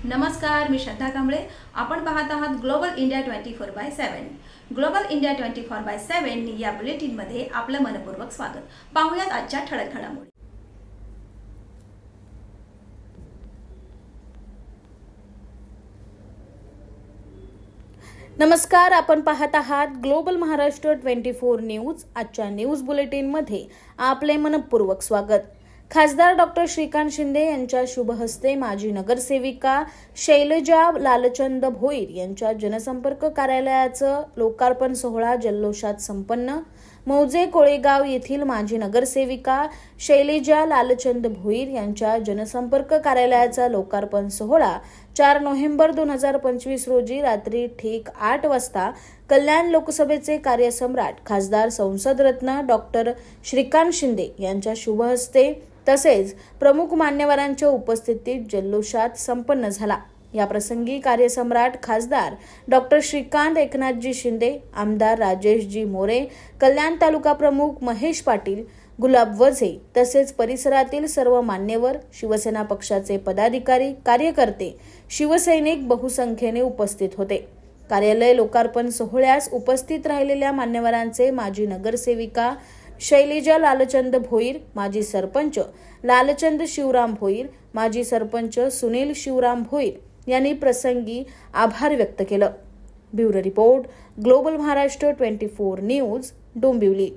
नमस्कार, मी श्रद्धा कांबळे. आपण पाहत आहात ग्लोबल इंडिया 24/7. ग्लोबल इंडिया 24/7 या बुलेटिनमध्ये आपलं मनपूर्वक स्वागत. पाहूयात आजच्या ठळक घडामोडी. नमस्कार, आपण पाहत आहात ग्लोबल महाराष्ट्र 24 न्यूज. आजच्या न्यूज बुलेटिनमध्ये आपले मनपूर्वक स्वागत. खासदार डॉक्टर श्रीकांत शिंदे यांच्या शुभ हस्ते माजी नगरसेविका शैलजा लालचंद भोईर यांच्या जनसंपर्क कार्यालयाचं लोकार्पण सोहळा जल्लोषात संपन्न. मौजे कोळेगाव येथील माजी नगरसेविका शैलजा लालचंद भोईर यांच्या जनसंपर्क कार्यालयाचा लोकार्पण सोहळा 4 नोव्हेंबर 2025 रोजी रात्री ठीक 8 वाजता कल्याण लोकसभेचे कार्यसम्राट खासदार संसदरत्न डॉक्टर श्रीकांत शिंदे यांच्या शुभ हस्ते तसेच प्रमुख मान्यवरांच्या उपस्थितीत जल्लोषात संपन्न झाला. या प्रसंगी कार्यसम्राट खासदार डॉक्टर श्रीकांत एकनाथजी शिंदे, आमदार राजेशजी मोरे, कल्याण तालुका प्रमुख महेश पाटील, गुलाब वझे तसेच परिसरातील सर्व मान्यवर, शिवसेना पक्षाचे पदाधिकारी, कार्यकर्ते, शिवसैनिक बहुसंख्येने उपस्थित होते. कार्यालय लोकार्पण सोहळ्यास उपस्थित राहिलेल्या मान्यवरांचे माजी नगरसेविका शैलजा लालचंद भोईर, माजी सरपंच लालचंद शिवराम भोईर, माजी सरपंच सुनील शिवराम भोईर यांनी प्रसंगी आभार व्यक्त केलं. Bureau report, global Maharashtra 24 news, Dombivli.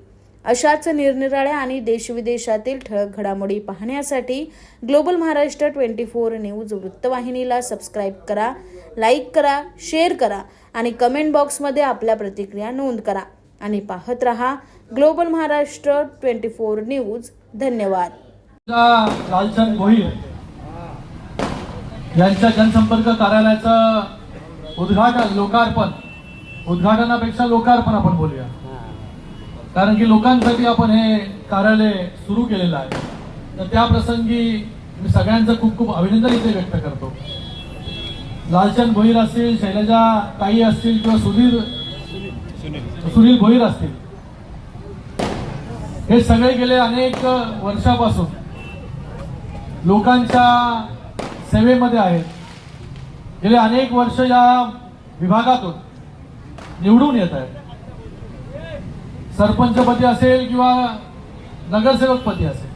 अशाच निरनिराळ्या आणि देशविदेशातील ठळक घडामोडी पाहण्यासाठी ग्लोबल महाराष्ट्र 24 न्यूज वृत्तवाहिनीला सबस्क्राईब करा, लाईक करा, शेअर करा आणि कमेंट बॉक्समध्ये आपल्या प्रतिक्रिया नोंद करा आणि पाहत रहा ग्लोबल महाराष्ट्र 24 न्यूज. धन्यवाद. लालचंद भोईर यांच्या जनसंपर्क कार्यालयाचं उद्घाटनापेक्षा लोकार्पण आपण बोलूया, कारण की लोकांसाठी आपण हे कार्यालय सुरू केलेलं आहे. तर त्या प्रसंगी मी सगळ्यांचं खूप खूप अभिनंदन इथे व्यक्त करतो. लालचंद भोईर असतील, शैलजा ताई असतील किंवा सुनील भोईर असतील, हे सगळे गेले अनेक वर्षापासून लोकांच्या सेवेमध्ये आहेत. गेले अनेक वर्ष या विभागातून निवडून येत आहेत. सरपंचपदी असेल किंवा नगरसेवकपदी असेल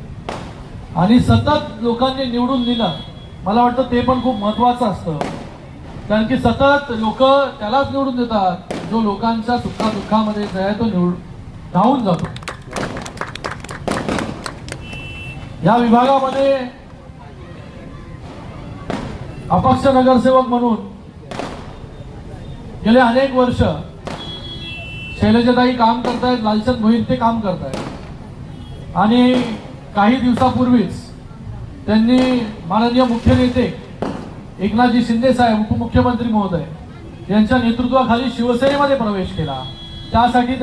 आणि सतत लोकांनी निवडून दिलं. मला वाटतं ते पण खूप महत्वाचं असतं, कारण की सतत लोक त्यालाच निवडून देतात जो लोकांच्या सुखादुःखामध्ये जो आहे तो धावून जातो. या विभागामध्ये अपक्ष नगरसेवक म्हणून गेले अनेक वर्ष शैलजाताई काम करतायत, लालचंद भोईर ते काम करतायत आणि काही दिवसापूर्वीच त्यांनी माननीय मुख्य नेते एकनाथजी शिंदे साहेब, उपमुख्यमंत्री महोदय यांच्या नेतृत्वाखाली शिवसेनेमध्ये प्रवेश केला. त्यासाठी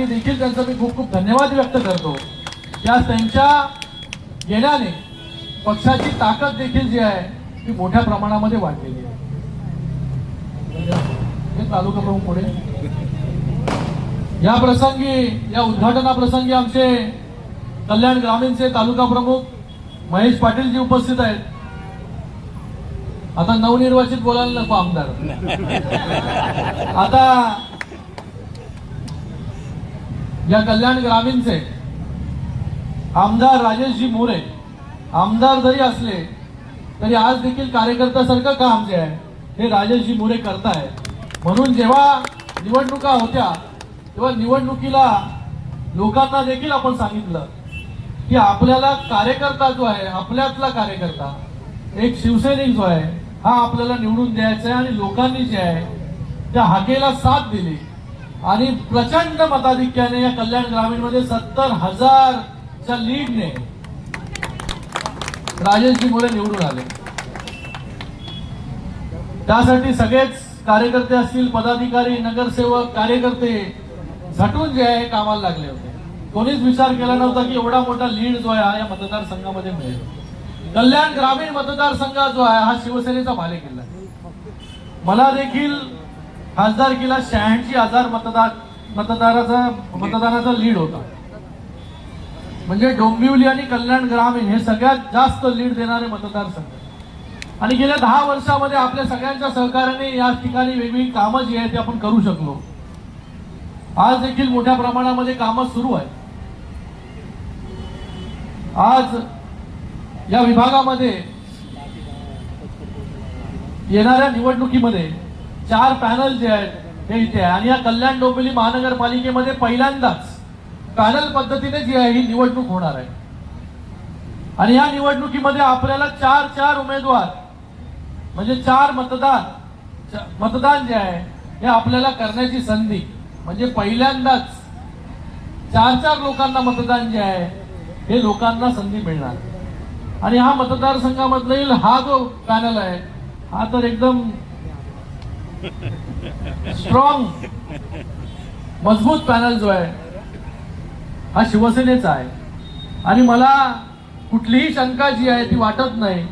देखील त्यांचा मी खूप खूप धन्यवाद व्यक्त करतो. त्यांच्या येण्याने पक्षाची ताकद देखील जी आहे ती मोठ्या प्रमाणामध्ये वाढलेली आहे. तालुका प्रमुख पुढे या प्रसंगी, या उद्घाटनाप्रसंगी आमचे कल्याण ग्रामीणचे तालुका प्रमुख महेश पाटील जी उपस्थित आहेत. आता नवनिर्वाचित बोलायला नको आमदार. आता या कल्याण ग्रामीणचे आमदार राजेशजी मोरे आमदार जरी असले तरी आज देखील कार्यकर्त्यासारखं काम जे आहे हे राजेशजी मोरे करतायत. म्हणून जेव्हा निवडणुका होत्या तेव्हा निवडणुकीला लोकांना देखील आपण सांगितलं की आपल्याला कार्यकर्ता जो आहे, आपल्यातला कार्यकर्ता, एक शिवसैनिक जो आहे हा आपल्याला निवडून द्यायचा आहे. आणि लोकांनी जे आहे त्या हाकेला साथ दिली आणि प्रचंड मताधिक्याने या कल्याण ग्रामीणमध्ये 70,000च्या लीडने राजेशजी मोरे निवडून आले. त्यासाठी सगळेच कार्यकर्ते असतील, पदाधिकारी, नगरसेवक, कार्यकर्ते झटून जे आहे कामाला लागले होते. कोणीच विचार केला नव्हता की एवढा मोठा लीड जो आहे हा या मतदारसंघामध्ये मिळेल. कल्याण ग्रामीण मतदारसंघ जो आहे हा शिवसेनेचा बालेकिल्ला आहे. मला देखील खासदारकीला 86,000 मतदाराचा लीड होता. म्हणजे डोंबिवली आणि कल्याण ग्रामीण हे सगळ्यात जास्त लीड देणारे मतदारसंघ. आणि गेल्या 10 वर्षामध्ये आपल्या सगळ्यांच्या सहकार्याने या ठिकाणी वेगवेगळी कामं जी आहेत ती आपण करू शकलो. आज देखील मोठ्या प्रमाणामध्ये कामं सुरू आहेत. आज या विभागामध्ये येणाऱ्या निवडणुकीमध्ये 4 पॅनल जे आहेत हे इथे आहे आणि या कल्याण डोंबिवली महानगरपालिकेमध्ये पहिल्यांदाच पॅनल पद्धतीने जी आहे ही निवडणूक होणार आहे. आणि या निवडणुकीमध्ये आपल्याला 4 उमेदवार म्हणजे 4 मतदान जे आहे हे आपल्याला करण्याची संधी, म्हणजे पहिल्यांदाच 4 लोकांना मतदान जे आहे हे लोकांना संधी मिळणार. आणि हा मतदारसंघामधील हा जो पॅनल आहे हा तर एकदम स्ट्रॉंग मजबूत पॅनल जो आहे हा शिवसेनेचा आहे. आणि मला कुठलीही शंका जी आहे ती वाटत नाही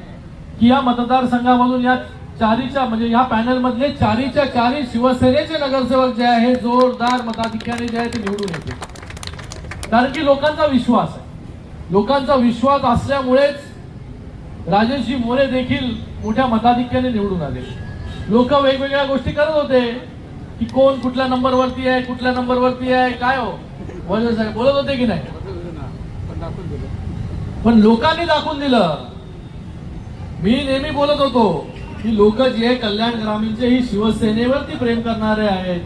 की या मतदारसंघामधून या 4 म्हणजे या पॅनल मधले 4 शिवसेनेचे नगरसेवक जे आहे हे जोरदार मताधिक्याने जे आहे ते निवडून येतील. कारण की लोकांचा विश्वास आहे. लोकांचा विश्वास असल्यामुळेच राजेशजी मोरे देखील मोठ्या मताधिक्याने निवडून आले. लोक वेगवेगळ्या गोष्टी करत होते की कोण कुठल्या नंबरवरती आहे, कुठल्या नंबरवरती आहे, काय हो वजन साहेब बोलत होते की नाही, पण लोकांनी दाखवून दिलं. मी नेहमी बोलत होतो की लोक जे आहे कल्याण ग्रामीणचे ही शिवसेनेवरती प्रेम करणारे आहेत.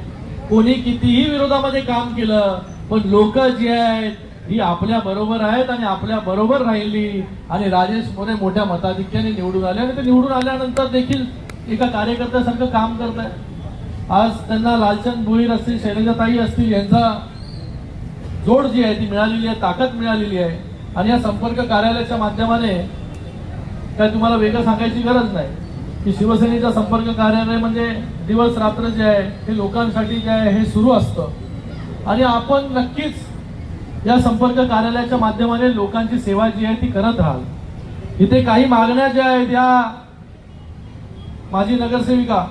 कोणी कितीही विरोधामध्ये काम केलं पण लोक जी आहेत ही आपल्या बरोबर आहेत आणि आपल्या बरोबर राहिली. आणि राजेश मोरे मोठ्या मताधिक्याने निवडून आले आणि ते निवडून आल्यानंतर देखील एका कार्यकर्त्यासारखं काम करत आहे. आज त्यांना लालचंद भोईर असतील, शैलजाताई असतील यांचा जोड जी आहे ती मिळालेली आहे, ताकद मिळालेली आहे. आणि या संपर्क कार्यालयाच्या माध्यमाने काय तुम्हाला वेगळं सांगायची गरज नाही की शिवसेनेचा संपर्क कार्यालय म्हणजे दिवस रात्र जे आहे हे लोकांसाठी जे आहे हे सुरू असतं. आणि आपण नक्कीच या संपर्क कार्यालयाच्या माध्यमाने लोकांची सेवा जी आहे ती करत राहाल. इथे काही मागण्या ज्या आहेत या माजी नगरसेविका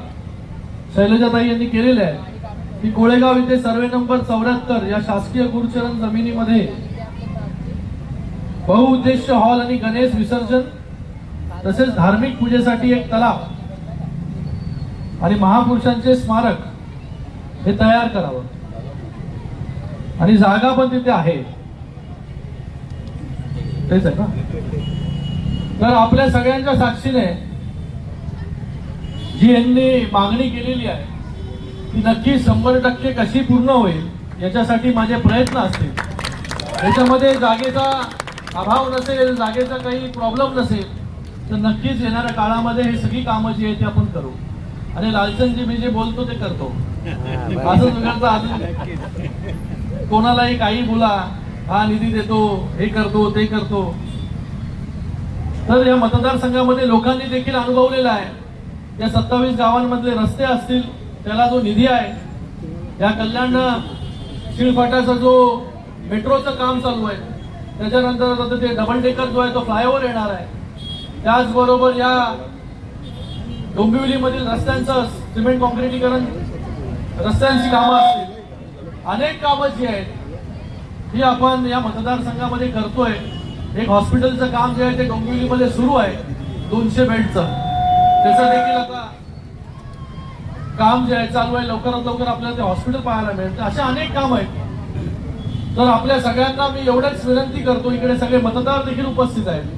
शैलजाताई यांनी केलेल्या आहेत की कोळेगाव इथे सर्वे नंबर 74 या शासकीय गुरुचरण जमिनीमध्ये बहुउद्देश्य हॉल आणि गणेश विसर्जन तसेच धार्मिक पूजेसाठी एक तलाव आणि महापुरुषांचे स्मारक हे तयार करावं. आणि जागा पण तिथे आहे, तेच आहे ना. तर आपल्या सगळ्यांच्या साक्षीने जी यांनी मागणी केलेली आहे ती नक्की 100% कशी पूर्ण होईल याच्यासाठी माझे प्रयत्न असतील. याच्यामध्ये जागेचा अभाव नसेल, जागेचा काही प्रॉब्लेम नसेल तर नक्कीच येणाऱ्या काळामध्ये हे सगळी कामं जी आहेत ती आपण करू. आणि लालचंदजी मी जे बोलतो ते करतो, असं तुझ्याचं अजून कोणालाही काही बोला, हा निधी देतो, हे करतो, ते करतो. तर या मतदारसंघामध्ये लोकांनी देखील अनुभवलेला आहे. या 27 गावांमधले रस्ते असतील त्याला जो निधी आहे, या कल्याण शिळफाट्याचा जो मेट्रोचं काम चालू आहे, त्याच्यानंतर ते डबल डेकर जो आहे तो फ्लायओव्हर येणार आहे. त्याचबरोबर या डोंबिवलीमधील रस्त्यांचं सिमेंट कॉन्क्रिटीकरण, रस्त्यांची कामं असतील, अनेक कामं जी आहेत ही आपण या मतदारसंघामध्ये करतोय. एक हॉस्पिटलचं काम जे आहे ते डोंबिवलीमध्ये सुरू आहे 200 बेडचं, त्याचं देखील आता काम जे आहे चालू आहे. लवकरात लवकर आपल्याला ते हॉस्पिटल पाहायला मिळतं. अशा अनेक काम आहेत. तर आपल्या सगळ्यांना मी एवढंच विनंती करतो, इकडे सगळे मतदार देखील उपस्थित आहेत,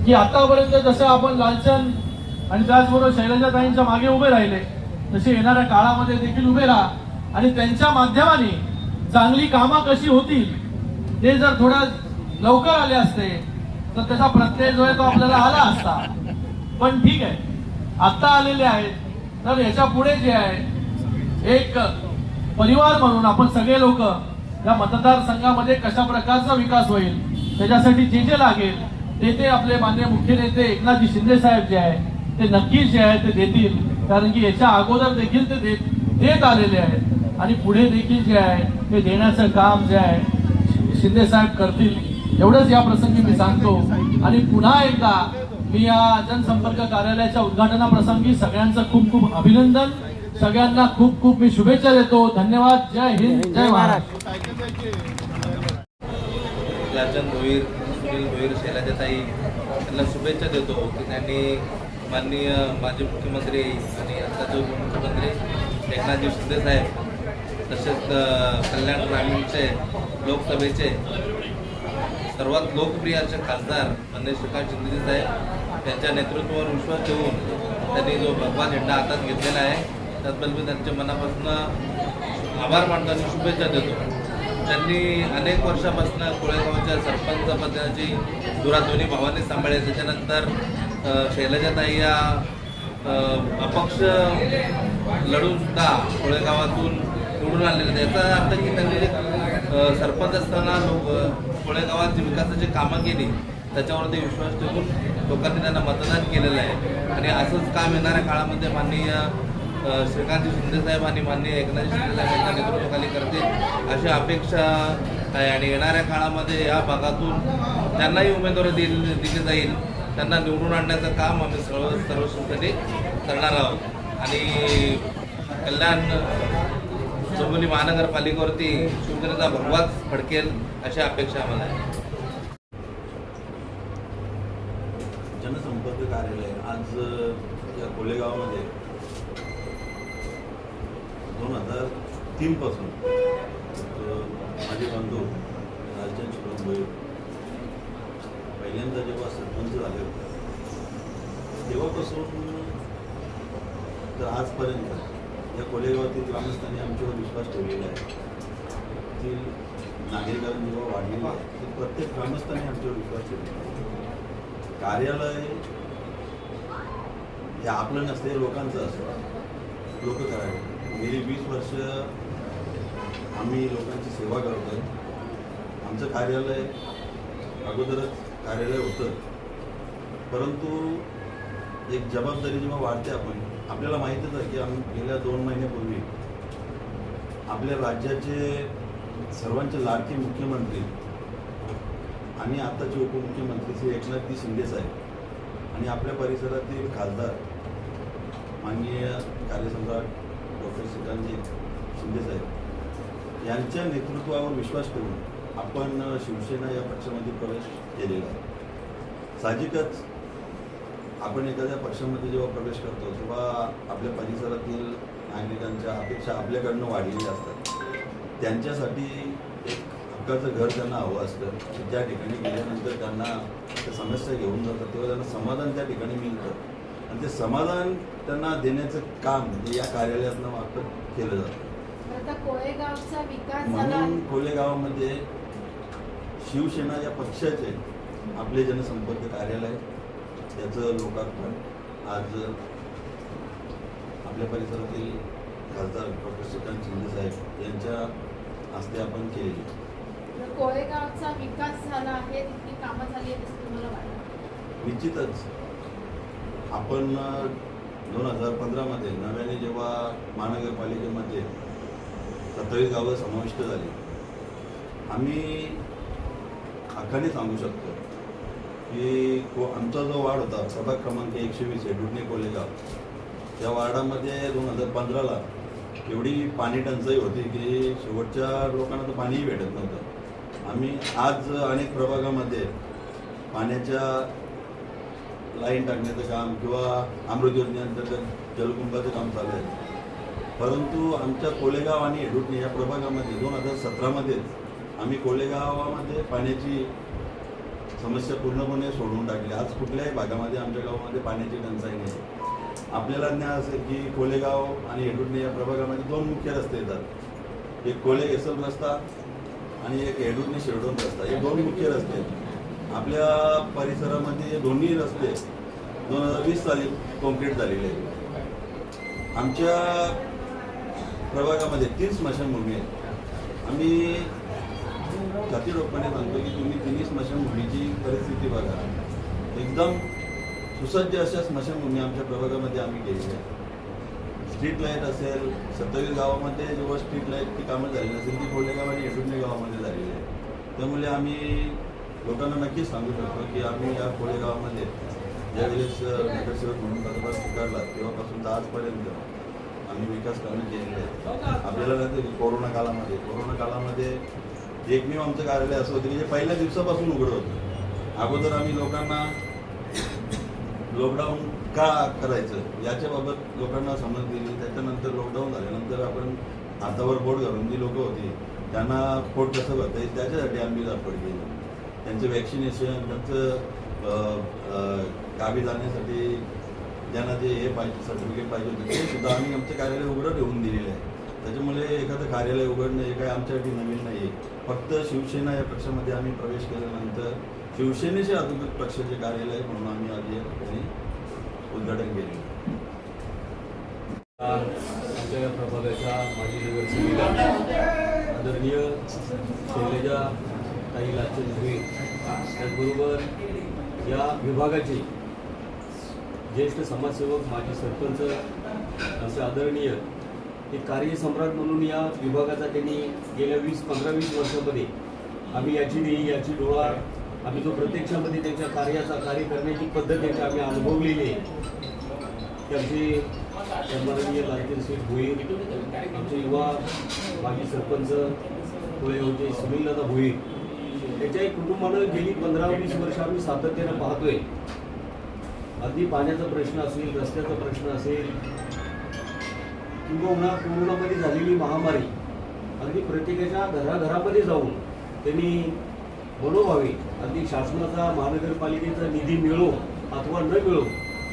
की आतापर्यंत जसं आपण लालचंद आणि त्याचबरोबर शैलजाताईंच्या मागे उभे राहिले तसे येणाऱ्या काळामध्ये देखील उभे राहा. आणि त्यांच्या माध्यमाने चांगली कामं कशी होतील ते जर थोडं लवकर आले असते तर त्याचा प्रत्यय जो आहे तो आपल्याला आला असता. पण ठीक आहे, आता आलेले आहेत. तर याच्या पुढे जे आहे एक परिवार म्हणून आपण सगळे लोक या मतदारसंघामध्ये कशा प्रकारचा विकास होईल त्याच्यासाठी जे जे लागेल ते आपले माननीय मुख्य नेते एकनाथजी शिंदे साहेब जे आहे ते नक्कीच जे आहे ते देतील. कारण की याच्या अगोदर देखील ते देत आलेले आहेत आणि पुढे देखील जे आहे ते देण्याचं काम जे आहे शिंदे साहेब करतील. एवढंच या प्रसंगी मी सांगतो. आणि पुन्हा एकदा मी या जनसंपर्क कार्यालयाच्या उद्घाटनाप्रसंगी सगळ्यांचं खूप खूप अभिनंदन, सगळ्यांना खूप खूप मी शुभेच्छा देतो. धन्यवाद. जय हिंद, जय महाराष्ट्र. लालचंद भोईर, सुनील भोईर, शैलजाताई यांना शुभेच्छा देतो की त्यांनी माननीय माजी मुख्यमंत्री आणि आताचे उपमुख्यमंत्री एकनाथजी शिंदे साहेब तसेच कल्याण ग्रामीणचे लोकसभेचे सर्वात लोकप्रिय असे खासदार माननीय श्रीकांत शिंदेजी साहेब त्यांच्या नेतृत्वावर विश्वास ठेवून त्यांनी जो भगवा झेंडा हातात घेतलेला आहे त्याबद्दल मी त्यांच्या मनापासून आभार मानतो आणि शुभेच्छा देतो. त्यांनी अनेक वर्षापासून कोळेगावच्या सरपंच पदाची धुरा दोन्ही भावांनी सांभाळली. त्याच्यानंतर शैलजाताई या अपक्ष लढूनसुद्धा कोळेगावातून निवडून आलेले. याचा अर्थ की त्यांनी सरपंच असताना कोळेगावात जी विकासाची कामं केली त्याच्यावरती विश्वास ठेवून लोकांनी त्यांना मतदान केलेलं आहे आणि असंच काम येणाऱ्या काळामध्ये माननीय श्रीकांतजी शिंदेसाहेब आणि माननीय एकनाथजी शिंदेसाहेब यांच्या नेतृत्वाखाली करतील अशी अपेक्षा आहे. आणि येणाऱ्या काळामध्ये या भागातून त्यांनाही उमेदवारी दिली जाईल. त्यांना निवडून आणण्याचं काम आम्ही सर्वस्वी करणार आहोत आणि कल्याण चौगुली महानगरपालिकेवरती शिवसेनेचा भगवाच फडकेल अशी अपेक्षा आम्हाला आहे. जनसंपर्क कार्यालय आज या कोलेगावमध्ये 2003 पासून माझे बंधू राजन शिवभोई पहिल्यांदा जेव्हा सरपंच झाले होते तेव्हापासून तर आजपर्यंत या कोलेगावातील ग्रामस्थांनी आमच्यावर विश्वास ठेवलेला आहे. ती नागरिकांनी जेव्हा वाढलेली आहे ते प्रत्येक ग्रामस्थांनी आमच्यावर विश्वास ठेवलेला आहे. कार्यालय हे आपलं नसते लोकांचं असतं. लोक करायला गेली 20 वर्ष आम्ही लोकांची सेवा करतोय. आमचं कार्यालय अगोदरच कार्यालय होतं परंतु एक जबाबदारी जेव्हा वाढते आपल्याला माहीतच आहे की आम्ही गेल्या 2 महिन्यापूर्वी आपल्या राज्याचे सर्वांचे लाडके मुख्यमंत्री आणि आत्ताचे उपमुख्यमंत्री श्री एकनाथजी शिंदे साहेब आणि आपल्या परिसरातील खासदार माननीय कार्यसम्राट डॉक्टर श्रीकांतजी शिंदे साहेब यांच्या नेतृत्वावर विश्वास ठेवून आपण शिवसेना या पक्षामध्ये प्रवेश केलेला आहे. साहजिकच आपण एखाद्या पक्षामध्ये जेव्हा प्रवेश करतो तेव्हा आपल्या परिसरातील नागरिकांच्या अपेक्षा आपल्याकडनं वाढलेल्या असतात. त्यांच्यासाठी एक हक्काचं घर त्यांना हवं असतं. ज्या ठिकाणी गेल्यानंतर त्यांना त्या समस्या घेऊन जातात तेव्हा त्यांना समाधान त्या ठिकाणी मिळतं आणि ते समाधान त्यांना देण्याचं काम हे या कार्यालयातनं मार्फत केलं जातं. आता कोळेगावचा विकास झाला म्हणून कोळेगावामध्ये शिवसेना या पक्षाचे आपले जनसंपर्क कार्यालय त्याचं लोकार्पण आज आपल्या परिसरातील खासदार डॉक्टर श्रीकांत शिंदे साहेब यांच्या हस्ते आपण केलेली. कोळेगावचा विकास झाला आहे, तिथली कामं झाली आहेत असं तुम्हाला वाटतं? निश्चितच आपण 2015मध्ये नव्याने जेव्हा महानगरपालिकेमध्ये 27 गावं समाविष्ट झाली आम्ही हक्काने सांगू शकतो की आमचा जो वार्ड होता प्रभाग क्रमांक 120 हेडुडणे कोलेगाव त्या वार्डामध्ये 2015ला एवढी पाणी टंचाई होती की शेवटच्या लोकांना तर पाणीही भेटत नव्हतं. आम्ही आज अनेक प्रभागामध्ये पाण्याच्या लाईन टाकण्याचं काम किंवा अमृत योजनेअंतर्गत जलकुंभाचं काम चालू आहे. परंतु आमच्या कोलेगाव आणि हेडुडणे या प्रभागामध्ये 2017मध्येच आम्ही कोलेगावामध्ये पाण्याची समस्या पूर्णपणे सोडवून टाकली. आज कुठल्याही भागामध्ये आमच्या गावामध्ये पाण्याची टंचाई नाही. आपल्याला ज्ञान असेल की कोलेगाव आणि हेडुडणे या प्रभागामध्ये 2 मुख्य रस्ते येतात. एक कोले येसल रस्ता आणि एक हेडुडणे शिरडोन रस्ता. हे 2 मुख्य रस्ते आहेत. आपल्या परिसरामध्ये दोन्ही रस्ते 2020 साली कॉन्क्रीट झालेले आहेत. आमच्या प्रभागामध्ये 3 स्मशानभूमी आहेत. आम्ही जातीरोपणे सांगतो की तुम्ही 3 स्मशानभूमीची परिस्थिती बघा. एकदम सुसज्ज अशा स्मशानभूमी आमच्या प्रभागामध्ये आम्ही केलेली आहे. स्ट्रीट लाईट असेल 27 गावामध्ये जेव्हा स्ट्रीट लाईटची कामं झाली नसेल ती कोलेगाव आणि हेडुडणे गावामध्ये झालेली आहे. त्यामुळे आम्ही लोकांना नक्कीच सांगू शकतो की आम्ही या कोळेगावामध्ये ज्यावेळेस नगरसेवक म्हणून पदभार स्वीकारला तेव्हापासून तर आजपर्यंत आम्ही विकास कामं केलेली आहे. आपल्याला नंतर कोरोना काळामध्ये एकमेव आमचं कार्यालय असं होतं की जे पहिल्या दिवसापासून उघडं होतं. अगोदर आम्ही लोकांना लॉकडाऊन का करायचं याच्याबाबत लोकांना समज दिली. त्याच्यानंतर लॉकडाऊन झाल्यानंतर आपण हातावर बोट घालून जी लोकं होती त्यांना पोट कसं भरता येईल त्याच्यासाठी आम्ही धडपड केली. त्यांचं वॅक्सिनेशन, त्यांचं गावी जाण्यासाठी ज्यांना जे हे पाहिजे सर्टिफिकेट पाहिजे होते ते सुद्धा आम्ही आमचं कार्यालय उघडं ठेवून दिलेलं आहे. त्याच्यामुळे एखादं कार्यालय उघडणं हे काय आमच्यासाठी नवीन नाही आहे. फक्त शिवसेना या पक्षामध्ये आम्ही प्रवेश केल्यानंतर शिवसेनेचे अधिकृत पक्षाचे कार्यालय म्हणून आम्ही आज या ठिकाणी उद्घाटन केले. आमच्या या प्रभागाच्या माजी नगरसेविका आदरणीय शैलजा ताई लाचन भोईर, त्याचबरोबर या विभागाचे ज्येष्ठ समाजसेवक माजी सरपंच आमचे आदरणीय एक कार्यसम्राट म्हणून या विभागाचा त्यांनी गेल्या 15-20 वर्षामध्ये आम्ही याची देही याची डोळा आम्ही जो प्रत्यक्षामध्ये त्यांच्या कार्य करण्याची पद्धत त्यांची आम्ही अनुभवलेली आहे. ते आमचे सन्माननीय लालजीत सिंग भोईर, आमचे युवा माजी सरपंच कोळेगावचे सुनीलदादा भोईर, त्याच्याही कुटुंबानं गेली 15-20 वर्ष आम्ही सातत्यानं पाहतोय. अगदी पाण्याचा प्रश्न असेल, रस्त्याचा प्रश्न असेल किंवा कोरोनामध्ये झालेली महामारी, अगदी प्रत्येकाच्या घराघरामध्ये जाऊन त्यांनी मनोभावे अगदी शासनाचा महानगरपालिकेचा निधी मिळो अथवा न मिळो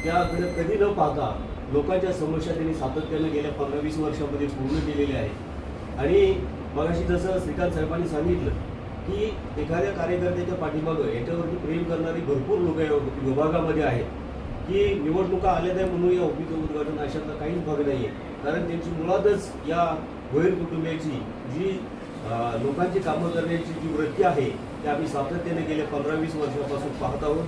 त्याकडे कधी न पाहता लोकांच्या समस्या त्यांनी सातत्यानं गेल्या 15-20 वर्षामध्ये पूर्ण केलेल्या आहेत. आणि मगाशी जसं श्रीकांत साहेबांनी सांगितलं की एखाद्या कार्यकर्त्याच्या पाठीमागं याच्यावरती प्रेम करणारी भरपूर लोक या विभागामध्ये आहेत की निवडणुका आल्या नाही म्हणून या ऑफिसचं उद्घाटन अशातला काहीच भाग नाही आहे. कारण त्यांची मुळातच या भोईर कुटुंबियाची जी लोकांची कामं करण्याची जी वृत्ती आहे ती आम्ही सातत्याने गेल्या 15-20 वर्षापासून पाहत आहोत.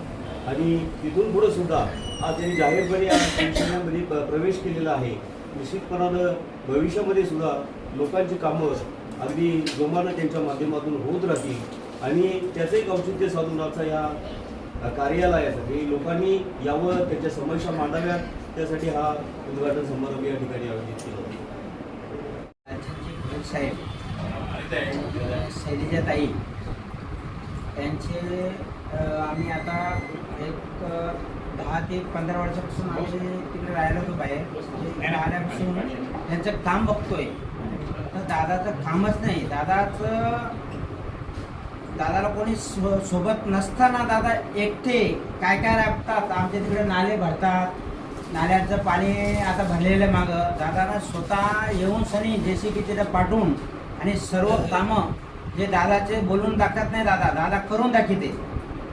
आणि तिथून पुढं सुद्धा आज त्यांनी जाहीरपणे आज शिवसेनेमध्ये प्रवेश केलेला आहे. निश्चितपणानं भविष्यामध्ये सुद्धा लोकांची कामं अगदी जोमानं त्यांच्या माध्यमातून होत राहतील आणि त्याचं एक औचित्य साधून आजचा या कार्यालयासाठी लोकांनी यावं, त्याच्या समस्या मांडाव्यात, त्यासाठी हा उद्घाटन समारंभ या ठिकाणी आयोजित केला होता. साहेब शैलजाताई त्यांचे आम्ही आता एक 10 ते 15 वर्षापासून आम्ही तिकडे राहिलो होतो बाहेर. तिकडे आल्यापासून त्यांचं काम बघतोय तर दादाचं कामच नाही. दादाला कोणी सोबत नसताना दादा एकटे काय राबतात. आमच्या तिकडे नाले भरतात, नाल्याचं पाणी आता भरलेलं मागं दादानं स्वतः येऊन सनी JCB तिथं पाठवून आणि सर्व कामं जे दादाचे बोलून दाखवत नाही दादा करून दाखवते.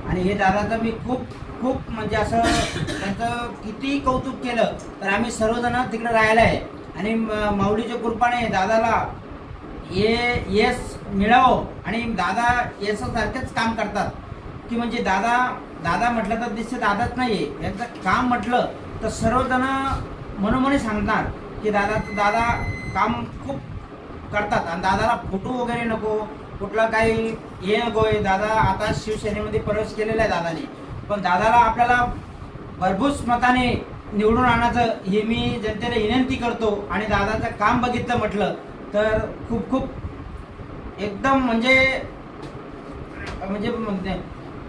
आणि हे दादाचं मी खूप म्हणजे असं त्यांचं किती कौतुक केलं तर आम्ही सर्वजण तिकडे राहायला आहे. आणि माऊलीच्या कृपाने दादाला यश मिळावं आणि दादा यशासारखेच काम करतात की म्हणजे दादा म्हटलं तर दिसते दादाच नाही आहे. यांचं काम म्हटलं तर सर्वजण मनोमनी सांगणार की दादा काम खूप करतात. आणि दादाला फोटो वगैरे नको, कुठला काही हे नको आहे. दादा आता शिवसेनेमध्ये प्रवेश केलेला आहे दादाने, पण दादाला आपल्याला भरघोस मताने निवडून आणायचं हे मी जनतेला विनंती करतो. आणि दादाचं काम बघितलं म्हटलं तर खूप एकदम म्हणजे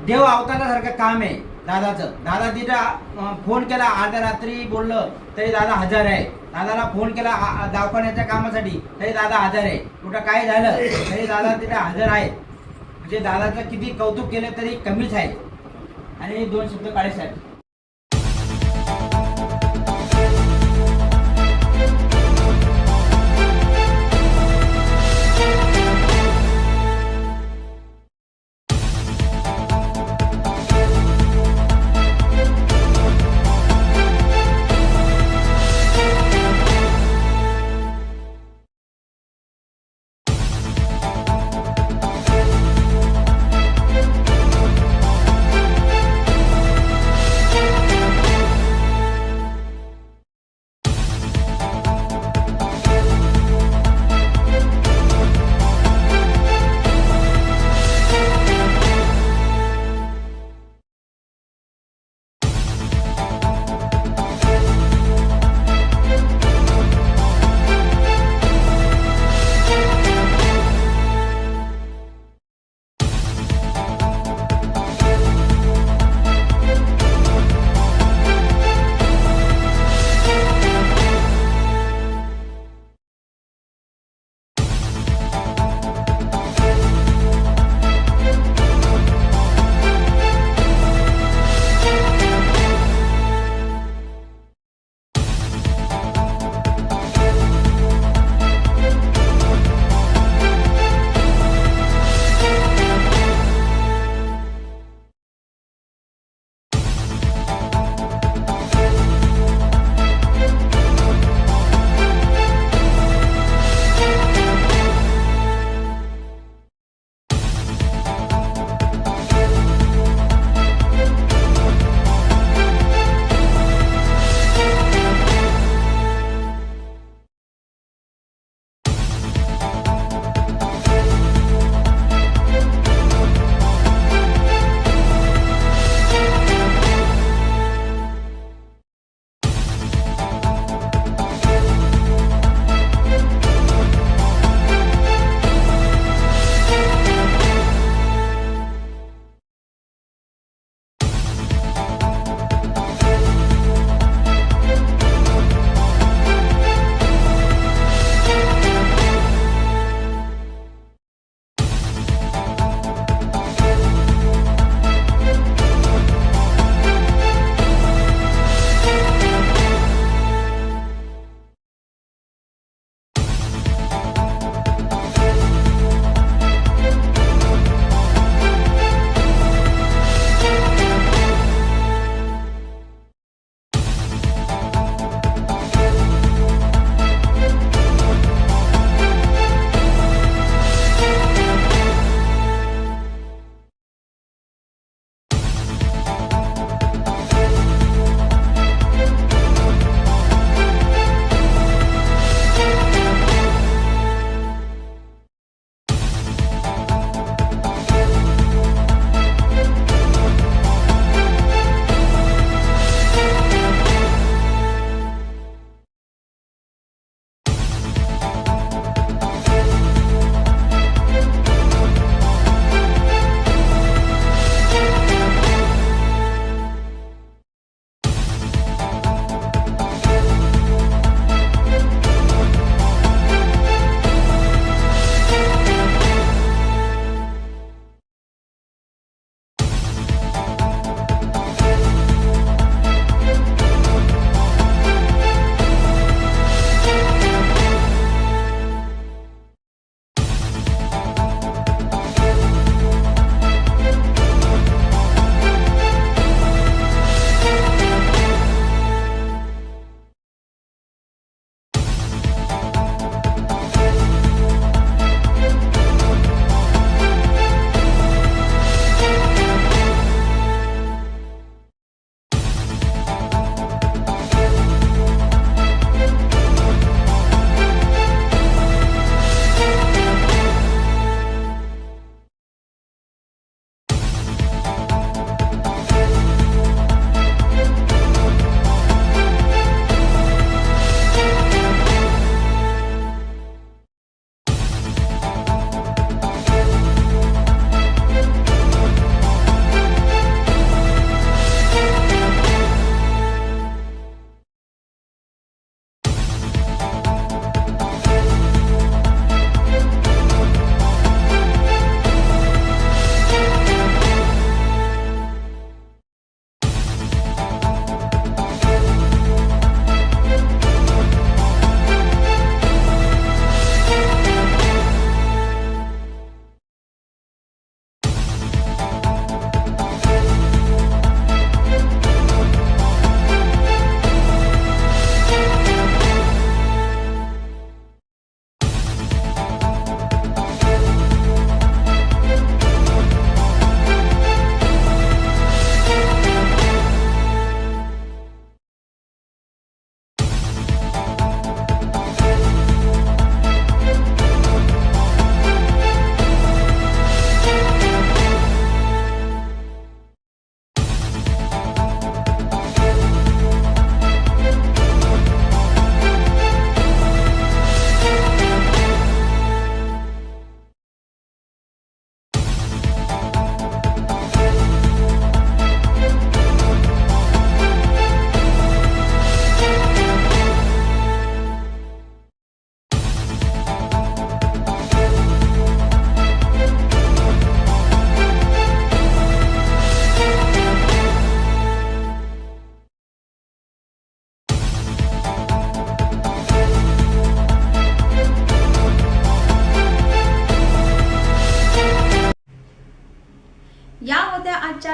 देव अवतारासारखं काम आहे दादाचं. दादा तिथं फोन केला अर्ध्या रात्री बोललं तरी दादा हजर आहे. दादाला फोन केला दवाखान्याच्या कामासाठी तरी दादा हजर आहे. कुठं काय झालं तरी दादा तिथं हजर आहे. म्हणजे दादाचं किती कौतुक केलं तरी कमीच आहे. आणि 2 शब्द काळे साहेब.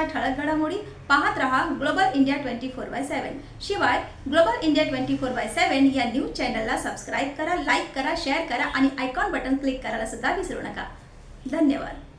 आजच्या ठळक घडामोडी पाहत रहा ग्लोबल इंडिया 24/7. शिवाय ग्लोबल इंडिया 24/7 या न्यूज चॅनलला सबस्क्राईब करा, लाईक करा, शेअर करा आणि आयकॉन बटन क्लिक करायला सुद्धा विसरू नका. धन्यवाद.